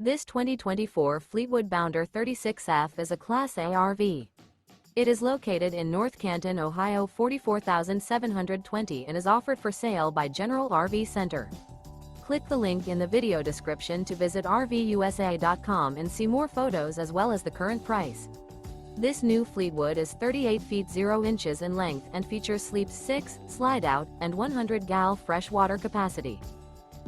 This 2024 Fleetwood Bounder 36F is a Class A RV. It is located in North Canton, Ohio 44720 and is offered for sale by General RV Center. Click the link in the video description to visit RVUSA.com and see more photos as well as the current price. This new Fleetwood is 38 feet 0 inches in length and features Sleep 6, Slideout, and 100 gal fresh water capacity.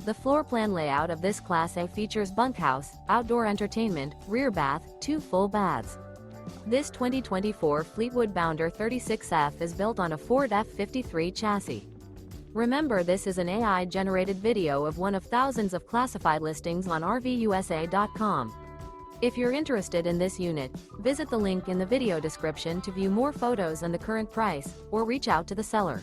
The floor plan layout of this Class A features bunkhouse, outdoor entertainment, rear bath, 2 full baths. This 2024 Fleetwood Bounder 36F is built on a Ford F-53 chassis. Remember, this is an AI-generated video of one of thousands of classified listings on RVUSA.com. If you're interested in this unit, visit the link in the video description to view more photos and the current price, or reach out to the seller.